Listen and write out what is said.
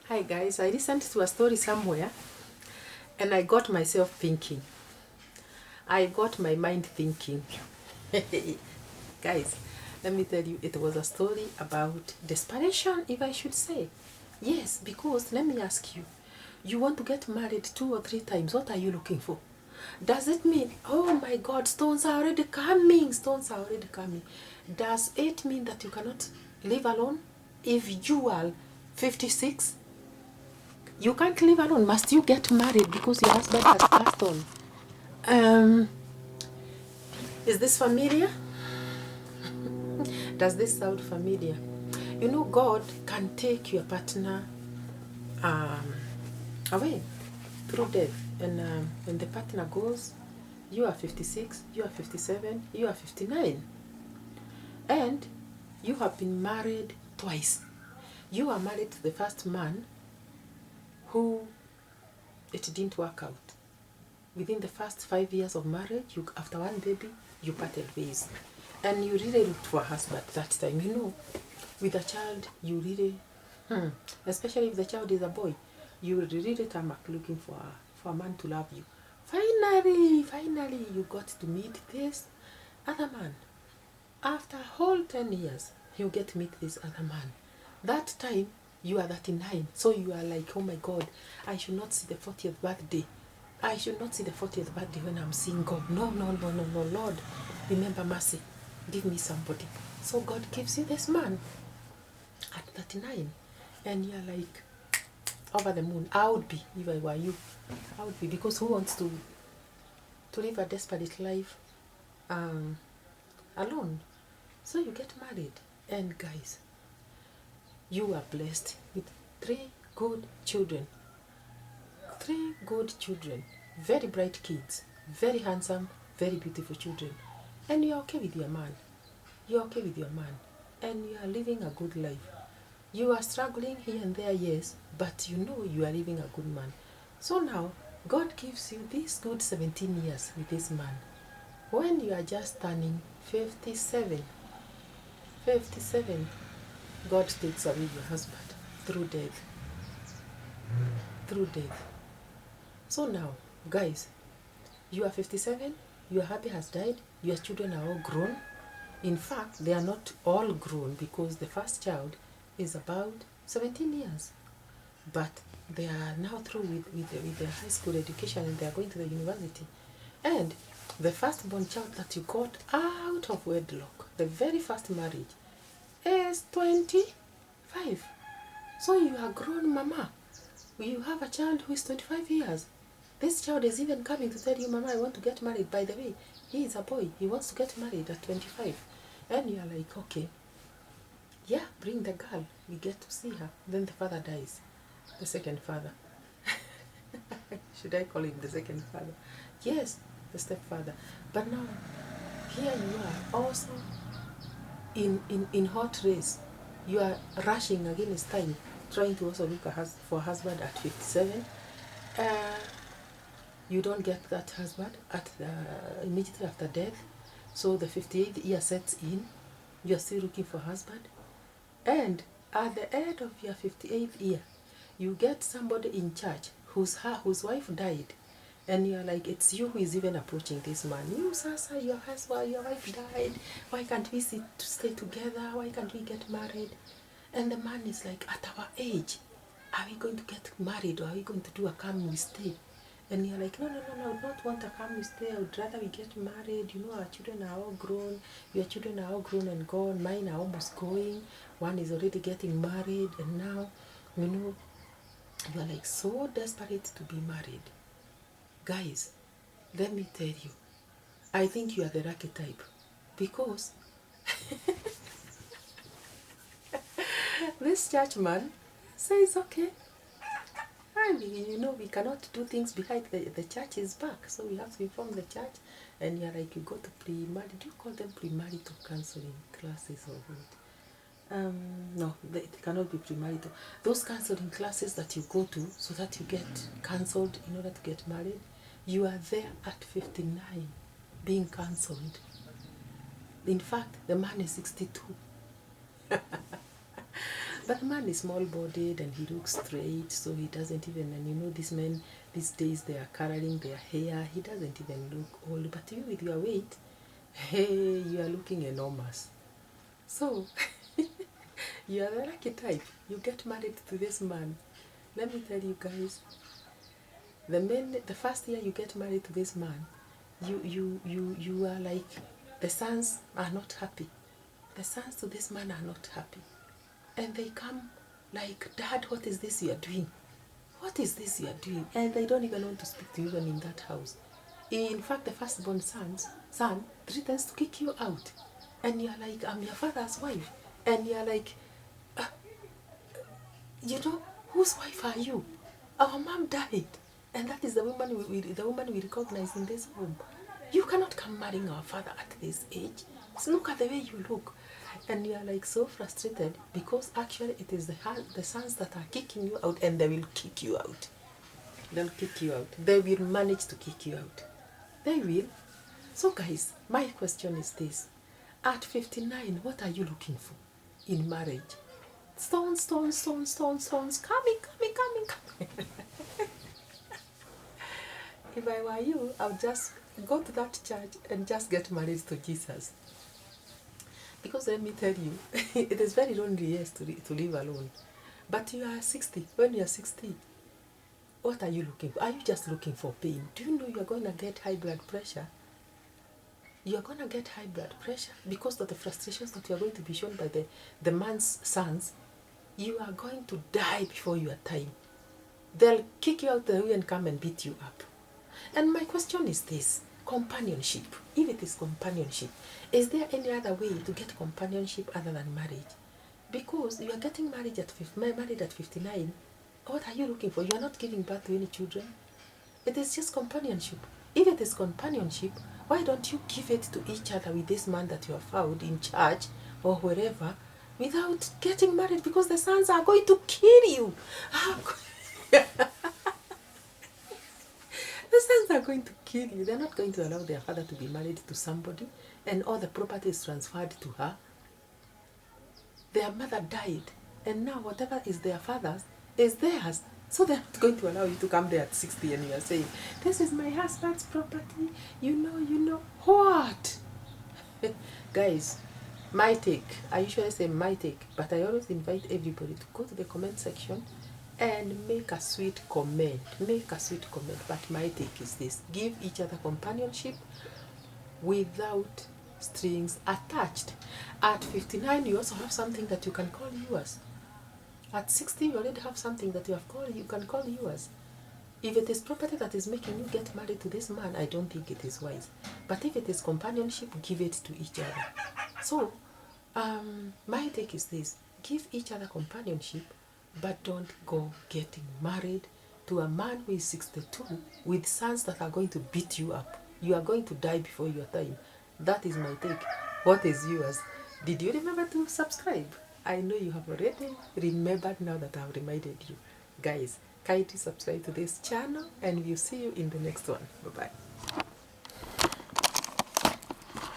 Hi guys, I listened to a story somewhere and I got myself thinking. I got my mind thinking. Guys, let me tell you, it was a story about desperation, if I should say. Yes, because let me ask you, you want to get married 2 or 3 times, what are you looking for? Does it mean, oh my God, stones are already coming, stones are already coming. Does it mean that you cannot live alone? If you are 56, you can't live alone. Must you get married because your husband has passed on? Is this familiar? Does this sound familiar? You know, God can take your partner away through death. And when the partner goes, you are 56, you are 57, you are 59. And you have been married twice. You are married to the first man who it didn't work out. Within the first 5 years of marriage, after one baby, you parted ways. And you really looked for a husband that time. You know, with a child, you really, especially if the child is a boy, you really tarmac looking for a man to love you. Finally, you got to meet this other man. After a whole 10 years, you get to meet this other man. That time, you are 39. So you are like, oh my God, I should not see the 40th birthday. I should not see the 40th birthday when I'm seeing God. No, Lord. Remember mercy. Give me somebody. So God gives you this man at 39. And you're like, over the moon. I would be, if I were you. I would be, because who wants to live a desperate life alone? So you get married. And guys, you are blessed with 3 good children. 3 good children, very bright kids, very handsome, very beautiful children. And you're okay with your man. You're okay with your man. And you are living a good life. You are struggling here and there, yes, but you know you are living a good man. So now, God gives you this good 17 years with this man. When you are just turning 57, God takes away your husband through death. Through death. So now, guys, you are 57, your hubby has died, your children are all grown. In fact, they are not all grown because the first child is about 17 years. But they are now through with their high school education and they are going to the university. And the firstborn child that you got out of wedlock, the very first marriage, is 25. So you are grown mama. You have a child who is 25 years. This child is even coming to tell you, Mama, I want to get married. By the way, he is a boy. He wants to get married at 25. And you are like, okay, yeah, bring the girl. We get to see her. Then the father dies. The second father. Should I call him the second father? Yes, the stepfather. But now, here you are, also in hot race. You are rushing against time, trying to also look for a husband at 57. You don't get that husband immediately after death. So the 58th year sets in. You're still looking for a husband. And at the end of your 58th year, you get somebody in church whose wife died. And you're like, it's you who is even approaching this man. You, Sasa, your husband, your wife died. Why can't we stay together? Why can't we get married? And the man is like, at our age, are we going to get married or are we going to do a come we stay? And you're like, no, I would not want a come we stay. I would rather we get married. You know, our children are all grown. Your children are all grown and gone. Mine are almost going. One is already getting married. And now, you know, you're like so desperate to be married. Guys, let me tell you, I think you are the lucky type. Because this church man says, okay, I mean, you know, we cannot do things behind the church's back. So we have to inform the church. And you're like, you go to pre-marital, do you call them pre-marital counseling classes or what? No, they cannot be premarital. Those counseling classes that you go to so that you get cancelled in order to get married, you are there at 59 being cancelled. In fact, the man is 62. But the man is small-bodied and he looks straight, so he doesn't even, and you know, these men, these days, they are coloring their hair. He doesn't even look old. But you with your weight, hey, you are looking enormous. So, you are the lucky type. You get married to this man. Let me tell you guys, the first year you get married to this man, you are like, the sons are not happy. The sons to this man are not happy. And they come like, Dad, what is this you are doing? What is this you are doing? And they don't even want to speak to you even in that house. In fact, the firstborn son threatens to kick you out. And you're like, I'm your father's wife. And you're like, you know, whose wife are you? Our mom died. And that is the woman we recognize in this home. You cannot come marrying our father at this age. So look at the way you look. And you are like so frustrated because actually it is the sons that are kicking you out, and they will kick you out. They'll kick you out. They will manage to kick you out. They will. So guys, my question is this. At 59, what are you looking for in marriage? Stones, stones, stones, stones, stones, coming. If I were you, I would just go to that church and just get married to Jesus. Because let me tell you, it is very lonely, yes, to live alone. But you are 60. When you are 60, what are you looking for? Are you just looking for pain? Do you know you are going to get high blood pressure? You are going to get high blood pressure because of the frustrations that you are going to be shown by the man's sons. You are going to die before your time. They'll kick you out the way and come and beat you up. And my question is this. Companionship. If it is companionship, is there any other way to get companionship other than marriage? Because you are getting married at 59. What are you looking for? You are not giving birth to any children. It is just companionship. If it is companionship, why don't you give it to each other with this man that you have found in church or wherever without getting married? Because the sons are going to kill you. The sons are going to kill you. They're not going to allow their father to be married to somebody and all the property is transferred to her. Their mother died and now whatever is their father's is theirs. So they're not going to allow you to come there at 60 and you are saying, this is my husband's property. You know. What? Guys, my take. I usually say my take, but I always invite everybody to go to the comment section and make a sweet comment. Make a sweet comment. But my take is this. Give each other companionship without strings attached. At 59, you also have something that you can call yours. At 60, you already have something that you can call yours. If it is property that is making you get married to this man, I don't think it is wise. But if it is companionship, give it to each other. So, my take is this. Give each other companionship, but don't go getting married to a man who is 62 with sons that are going to beat you up. You are going to die before your time. That is my take. What is yours? Did you remember to subscribe? I know you have already remembered now that I have reminded you. Guys, kindly subscribe to this channel and we'll see you in the next one. Bye-bye.